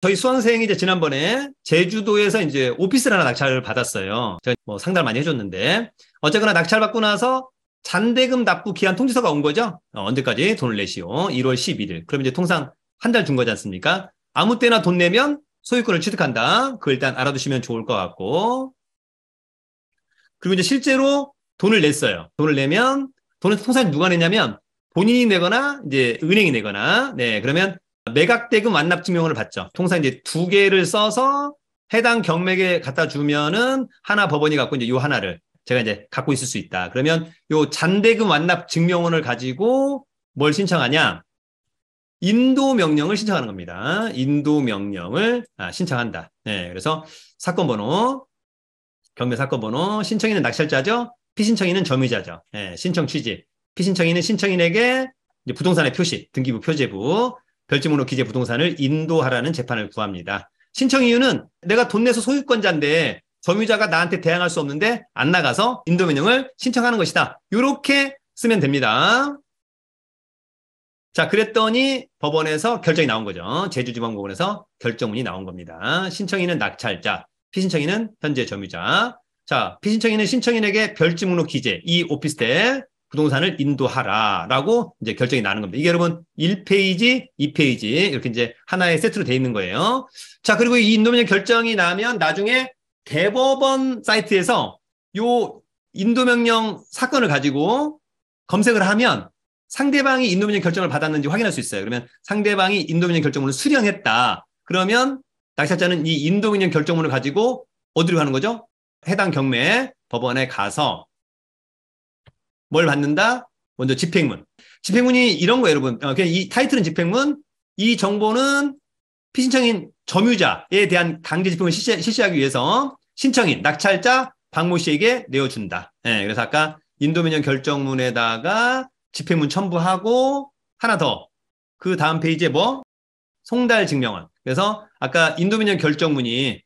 저희 수강생이 이제 지난번에 제주도에서 이제 오피스를 하나 낙찰을 받았어요. 제가 뭐 상담 많이 해줬는데, 어쨌거나 낙찰받고 나서 잔대금 납부 기한 통지서가 온 거죠. 언제까지 돈을 내시오. 1월 11일. 그럼 이제 통상 한 달 준 거지 않습니까? 아무 때나 돈 내면 소유권을 취득한다. 그거 일단 알아두시면 좋을 것 같고. 그리고 이제 실제로 돈을 냈어요. 돈을 내면, 돈은 통상 누가 내냐면 본인이 내거나 이제 은행이 내거나, 네, 그러면 매각대금 완납증명을 받죠. 통상 이제 두 개를 써서 해당 경매에 갖다 주면은 하나 법원이 갖고 이제 요 하나를 제가 이제 갖고 있을 수 있다. 그러면 요 잔대금 완납 증명원을 가지고 뭘 신청하냐? 인도 명령을 신청하는 겁니다. 인도 명령을 신청한다. 네, 그래서 사건 번호, 경매 사건 번호, 신청인은 낙찰자죠. 피신청인은 점유자죠. 네, 신청 취지. 피신청인은 신청인에게 이제 부동산의 표시, 등기부 표제부, 별지문호 기재 부동산을 인도하라는 재판을 구합니다. 신청 이유는 내가 돈 내서 소유권자인데 점유자가 나한테 대항할 수 없는데 안 나가서 인도명령을 신청하는 것이다. 이렇게 쓰면 됩니다. 자, 그랬더니 법원에서 결정이 나온 거죠. 제주지방법원에서 결정문이 나온 겁니다. 신청인은 낙찰자, 피신청인은 현재 점유자. 자, 피신청인은 신청인에게 별지문호 기재, 이 오피스텔 부동산을 인도하라라고 이제 결정이 나는 겁니다. 이게 여러분 1페이지, 2페이지 이렇게 이제 하나의 세트로 돼 있는 거예요. 자, 그리고 이 인도명령 결정이 나면 나중에 대법원 사이트에서 요 인도명령 사건을 가지고 검색을 하면 상대방이 인도명령 결정을 받았는지 확인할 수 있어요. 그러면 상대방이 인도명령 결정문을 수령했다. 그러면 낙찰자는 이 인도명령 결정문을 가지고 어디로 가는 거죠? 해당 경매 법원에 가서 뭘 받는다? 먼저 집행문. 집행문이 이런 거예요, 여러분. 이 타이틀은 집행문. 이 정보는 피신청인 점유자에 대한 강제 집행을 실시하기 위해서 신청인, 낙찰자 박모 씨에게 내어준다. 네, 그래서 아까 인도명령 결정문에다가 집행문 첨부하고 하나 더. 그 다음 페이지에 뭐? 송달 증명원. 그래서 아까 인도명령 결정문이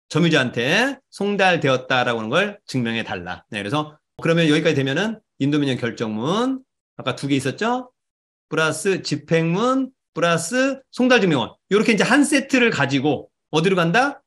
점유자한테 송달되었다라고 하는 걸 증명해 달라. 네, 그래서 그러면 여기까지 되면은 인도명령 결정문 아까 두 개 있었죠? 플러스 집행문 플러스 송달증명원. 이렇게 이제 한 세트를 가지고 어디로 간다?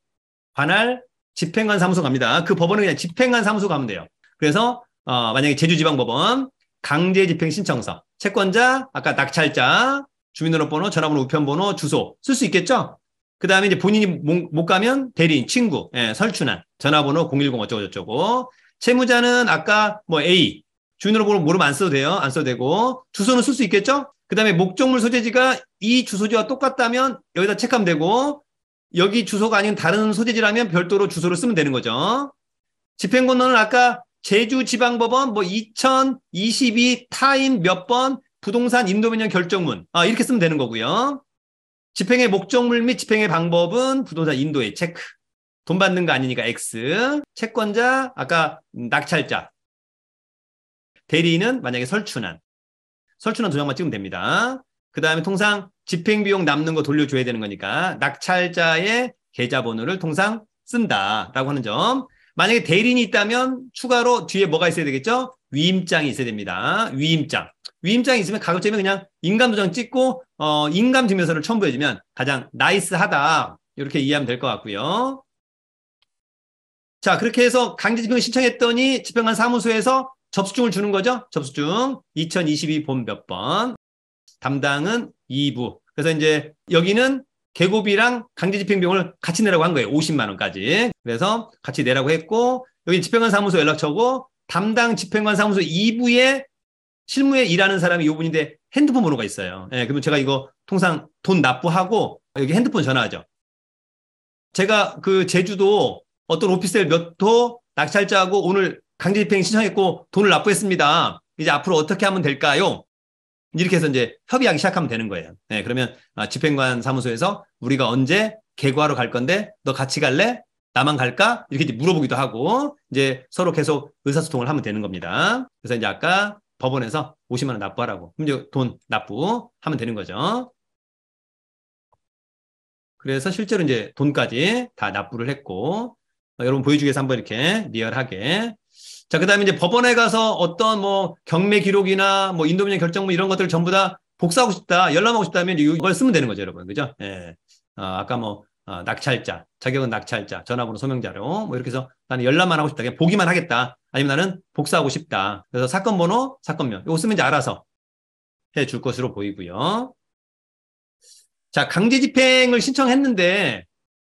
관할 집행관 사무소 갑니다. 그 법원은 그냥 집행관 사무소 가면 돼요. 그래서 만약에 제주지방법원 강제집행신청서 채권자 아까 낙찰자 주민등록번호 전화번호 우편번호 주소 쓸 수 있겠죠? 그 다음에 이제 본인이 못 가면 대리인 친구 설춘한 전화번호 010 어쩌고저쩌고 채무자는 아까 뭐 A 주민등록번호 모르면 안 써도 돼요. 안 써도 되고 주소는 쓸 수 있겠죠? 그 다음에 목적물 소재지가 이 주소지와 똑같다면 여기다 체크하면 되고 여기 주소가 아닌 다른 소재지라면 별도로 주소를 쓰면 되는 거죠. 집행번호는 아까 제주지방법원 뭐 2022 타임 몇 번 부동산 인도명령 결정문 이렇게 쓰면 되는 거고요. 집행의 목적물 및 집행의 방법은 부동산 인도에 체크. 돈 받는 거 아니니까 X. 채권자 아까 낙찰자. 대리인은 만약에 설춘한 두 장만 찍으면 됩니다. 그 다음에 통상 집행비용 남는 거 돌려줘야 되는 거니까 낙찰자의 계좌번호를 통상 쓴다라고 하는 점. 만약에 대리인이 있다면 추가로 뒤에 뭐가 있어야 되겠죠? 위임장이 있어야 됩니다. 위임장이 있으면 가급적이면 그냥 인감도장 찍고 인감증명서를 첨부해주면 가장 나이스하다. 이렇게 이해하면 될 것 같고요. 자, 그렇게 해서 강제집행을 신청했더니 집행관 사무소에서 접수증을 주는 거죠. 접수증 2022 본 몇 번. 담당은 2부. 그래서 이제 여기는 계고비랑 강제집행비용을 같이 내라고 한 거예요. 50만 원까지. 그래서 같이 내라고 했고 여기 집행관 사무소 연락처고 담당 집행관 사무소 2부에 실무에 일하는 사람이 요 분인데 핸드폰 번호가 있어요. 그러면 제가 이거 통상 돈 납부하고 여기 핸드폰 전화하죠. 제가 그 제주도 어떤 오피스텔 몇 호 낙찰자하고 오늘 강제집행 신청했고 돈을 납부했습니다. 이제 앞으로 어떻게 하면 될까요? 이렇게 해서 이제 협의하기 시작하면 되는 거예요. 그러면 집행관 사무소에서 우리가 언제 계고하러 갈 건데 너 같이 갈래? 나만 갈까? 이렇게 이제 물어보기도 하고 이제 서로 계속 의사소통을 하면 되는 겁니다. 그래서 이제 아까 법원에서 50만 원 납부하라고. 그럼 이제 돈 납부하면 되는 거죠. 그래서 실제로 이제 돈까지 다 납부를 했고 여러분 보여주기 위해서 한번 이렇게 리얼하게. 자, 그 다음에 이제 법원에 가서 어떤 뭐 경매 기록이나 뭐 인도명령 결정문 이런 것들을 전부 다 복사하고 싶다, 열람하고 싶다면 이걸 쓰면 되는 거죠, 여러분. 그죠? 예. 아까 뭐, 낙찰자, 자격은 낙찰자, 전화번호 소명자료, 뭐 이렇게 해서 나는 열람만 하고 싶다. 그냥 보기만 하겠다. 아니면 나는 복사하고 싶다. 그래서 사건 번호, 사건명. 이거 쓰면 이제 알아서 해 줄 것으로 보이고요. 자, 강제 집행을 신청했는데,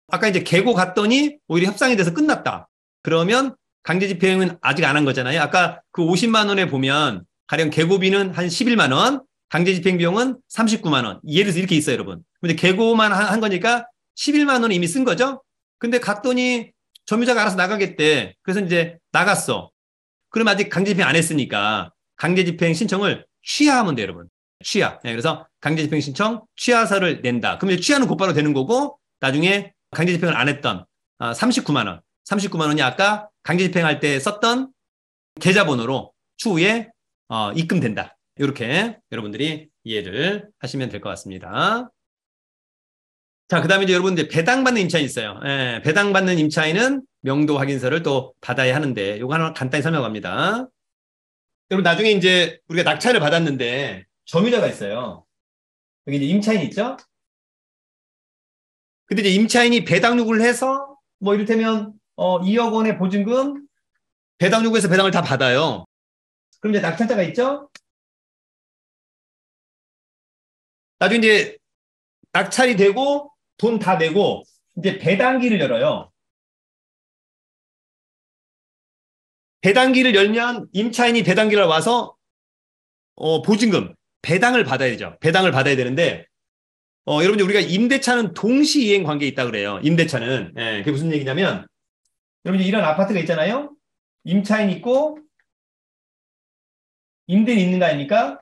아까 이제 계고 갔더니 오히려 협상이 돼서 끝났다. 그러면 강제 집행은 아직 안 한 거잖아요. 아까 그 50만 원에 보면 가령 계고비는 한 11만 원, 강제 집행 비용은 39만 원. 예를 들어서 이렇게 있어요, 여러분. 근데 계고만 한 거니까 11만 원을 이미 쓴 거죠. 근데 갔더니 점유자가 알아서 나가겠대. 그래서 이제 나갔어. 그럼 아직 강제 집행 안 했으니까 강제 집행 신청을 취하하면 돼요, 여러분. 취하. 네, 그래서 강제 집행 신청 취하서를 낸다. 그럼 이제 취하는 곧바로 되는 거고 나중에 강제 집행을 안 했던 39만 원. 39만 원이 아까 강제 집행할 때 썼던 계좌번호로 추후에 입금된다. 이렇게 여러분들이 이해를 하시면 될 것 같습니다. 자, 그 다음에 이제 여러분 이제 배당받는 임차인 있어요. 예, 배당받는 임차인은 명도 확인서를 또 받아야 하는데 요거 하나 간단히 설명합니다. 여러분 나중에 이제 우리가 낙찰을 받았는데 점유자가 있어요. 여기 이제 임차인 있죠? 근데 이제 임차인이 배당 요구를 해서 뭐 이를테면 2억 원의 보증금 배당 요구해서 배당을 다 받아요. 그럼 이제 낙찰자가 있죠? 나중에 이제 낙찰이 되고 돈 다 내고 이제 배당기를 열어요. 배당기를 열면 임차인이 배당기를 와서 보증금 배당을 받아야 되죠. 배당을 받아야 되는데 여러분들 우리가 임대차는 동시이행 관계에 있다 그래요. 임대차는 그게 무슨 얘기냐면 여러분들 이런 아파트가 있잖아요. 임차인 있고 임대인 있는 거 아닙니까?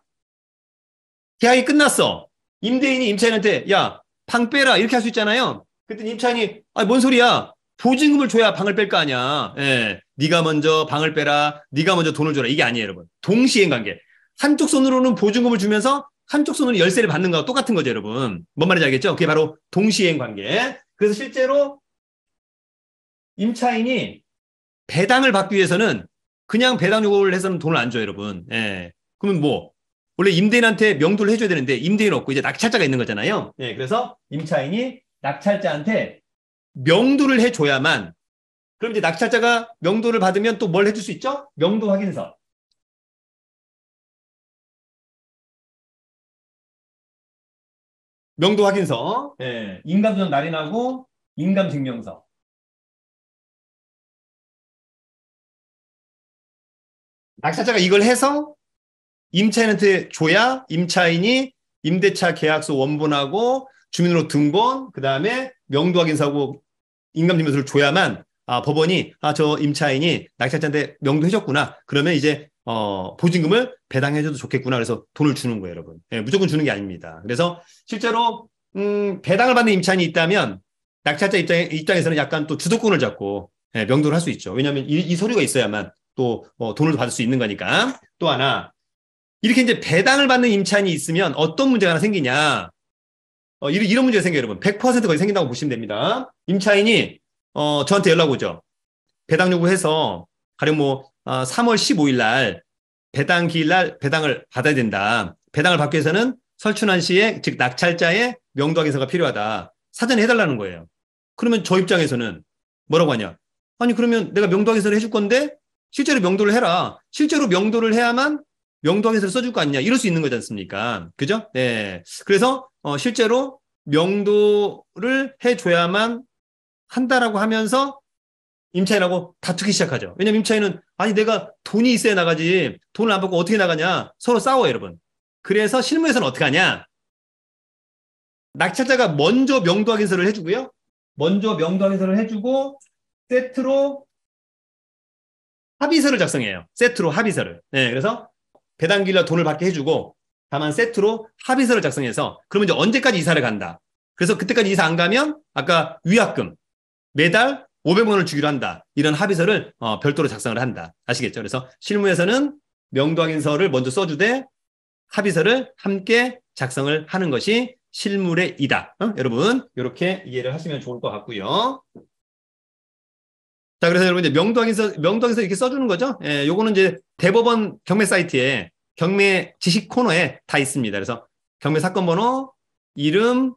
계약이 끝났어. 임대인이 임차인한테 야, 방 빼라 이렇게 할 수 있잖아요. 그랬더니 임차인이 뭔 소리야? 보증금을 줘야 방을 뺄 거 아니야. 예, 네가 먼저 방을 빼라. 네가 먼저 돈을 줘라. 이게 아니에요, 여러분. 동시행 관계. 한쪽 손으로는 보증금을 주면서 한쪽 손으로 열쇠를 받는 거와 똑같은 거죠, 여러분. 뭔 말인지 알겠죠? 그게 바로 동시행 관계. 그래서 실제로 임차인이 배당을 받기 위해서는 그냥 배당 요구를 해서는 돈을 안 줘요, 여러분. 예. 그러면 뭐 원래 임대인한테 명도를 해줘야 되는데 임대인 없고 이제 낙찰자가 있는 거잖아요. 예. 그래서 임차인이 낙찰자한테 명도를 해줘야만 그럼 이제 낙찰자가 명도를 받으면 또 뭘 해줄 수 있죠? 명도 확인서. 명도 확인서. 예. 인감전 날인하고 인감증명서. 낙찰자가 이걸 해서 임차인한테 줘야 임차인이 임대차 계약서 원본하고 주민등록 등본, 그 다음에 명도 확인서하고 인감증명서를 줘야만 법원이 저 임차인이 낙찰자한테 명도해줬구나. 그러면 이제 보증금을 배당해줘도 좋겠구나. 그래서 돈을 주는 거예요, 여러분. 예, 무조건 주는 게 아닙니다. 그래서 실제로 배당을 받는 임차인이 있다면 낙찰자 입장에서는 약간 또 주도권을 잡고 명도를 할 수 있죠. 왜냐하면 이 서류가 있어야만 또 돈을 받을 수 있는 거니까. 또 하나 이렇게 이제 배당을 받는 임차인이 있으면 어떤 문제가 하나 생기냐. 이런 문제가 생겨요, 여러분. 100% 거의 생긴다고 보시면 됩니다. 임차인이 저한테 연락 오죠. 배당 요구해서 가령 뭐 3월 15일 날 배당 기일 날 배당을 받아야 된다. 배당을 받기 위해서는 설춘환 씨의 즉 낙찰자의 명도 확인서가 필요하다. 사전에 해달라는 거예요. 그러면 저 입장에서는 뭐라고 하냐? 아니 그러면 내가 명도 확인서를 해줄 건데 실제로 명도를 해라. 실제로 명도를 해야만 명도 확인서를 써줄 거 아니냐? 이럴 수 있는 거지 않습니까? 그죠? 네. 그래서 실제로 명도를 해줘야만 한다라고 하면서 임차인하고 다투기 시작하죠. 왜냐면 임차인은 아니 내가 돈이 있어야 나가지 돈을 안 받고 어떻게 나가냐 서로 싸워요, 여러분. 그래서 실무에서는 어떻게 하냐? 낙찰자가 먼저 명도 확인서를 해주고요. 먼저 명도 확인서를 해주고 세트로 합의서를 작성해요. 세트로 합의서를. 네, 그래서 배당기일날 돈을 받게 해주고 다만 세트로 합의서를 작성해서 그러면 이제 언제까지 이사를 간다. 그래서 그때까지 이사 안 가면 아까 위약금 매달 500만 원을 주기로 한다. 이런 합의서를 별도로 작성을 한다. 아시겠죠? 그래서 실무에서는 명도 확인서를 먼저 써주되 합의서를 함께 작성을 하는 것이 실물의 이다. 여러분 이렇게 이해를 하시면 좋을 것 같고요. 자, 그래서 여러분 이제 명도 확인서 이렇게 써주는 거죠. 예, 요거는 이제 대법원 경매 사이트에 경매 지식 코너에 다 있습니다. 그래서 경매 사건 번호, 이름,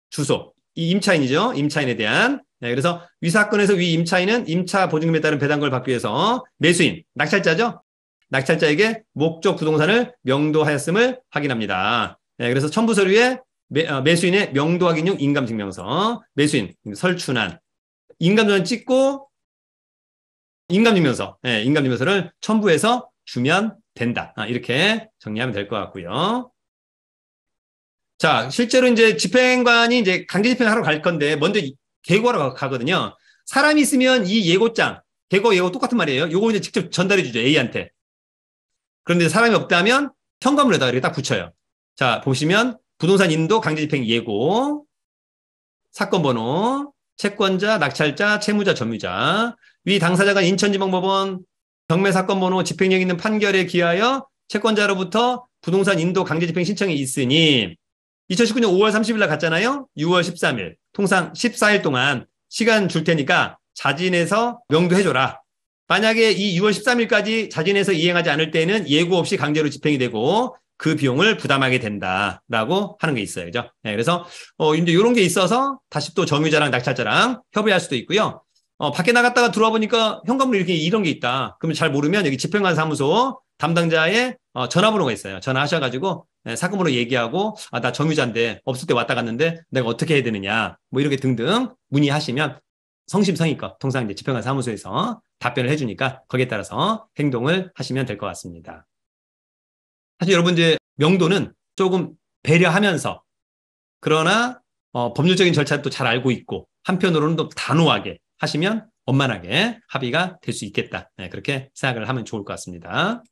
주소. 이 임차인이죠. 임차인에 대한. 네, 그래서 위 사건에서 위 임차인은 임차 보증금에 따른 배당금을 받기 위해서 매수인, 낙찰자죠. 낙찰자에게 목적 부동산을 명도하였음을 확인합니다. 네, 그래서 첨부 서류에 매수인의 명도 확인용 인감증명서, 매수인 설춘한 인감증명 찍고 인감증명서, 네, 인감증명서를 첨부해서 주면 된다. 이렇게 정리하면 될 것 같고요. 자, 실제로 이제 집행관이 이제 강제 집행하러 갈 건데 먼저 계고하러 가거든요. 사람이 있으면 이 예고장, 계고 예고 똑같은 말이에요. 요거 이제 직접 전달해 주죠. A한테. 그런데 사람이 없다면 현관문에다가 이렇게 딱 붙여요. 자, 보시면 부동산 인도 강제 집행 예고, 사건 번호, 채권자, 낙찰자, 채무자, 점유자, 위 당사자가 인천지방법원 경매 사건 번호 집행력 있는 판결에 기하여 채권자로부터 부동산 인도 강제 집행 신청이 있으니 2019년 5월 30일 날 갔잖아요. 6월 13일. 통상 14일 동안 시간 줄 테니까 자진해서 명도해줘라. 만약에 이 6월 13일까지 자진해서 이행하지 않을 때는 예고 없이 강제로 집행이 되고 그 비용을 부담하게 된다라고 하는 게 있어요. 그죠? 네, 그래서 이제 이런 게 있어서 다시 또 점유자랑 낙찰자랑 협의할 수도 있고요. 밖에 나갔다가 들어와 보니까 현관문에 이렇게 이런 게 있다. 그러면 잘 모르면 여기 집행관 사무소 담당자의 전화번호가 있어요. 전화하셔가지고 사건번호 얘기하고 나 점유자인데 없을 때 왔다 갔는데 내가 어떻게 해야 되느냐 뭐 이렇게 등등 문의하시면 성심성의껏 통상 이제 집행관 사무소에서 답변을 해주니까 거기에 따라서 행동을 하시면 될 것 같습니다. 사실 여러분 이제 명도는 조금 배려하면서 그러나 법률적인 절차도 잘 알고 있고 한편으로는 또 단호하게 하시면 원만하게 합의가 될 수 있겠다. 네, 그렇게 생각을 하면 좋을 것 같습니다.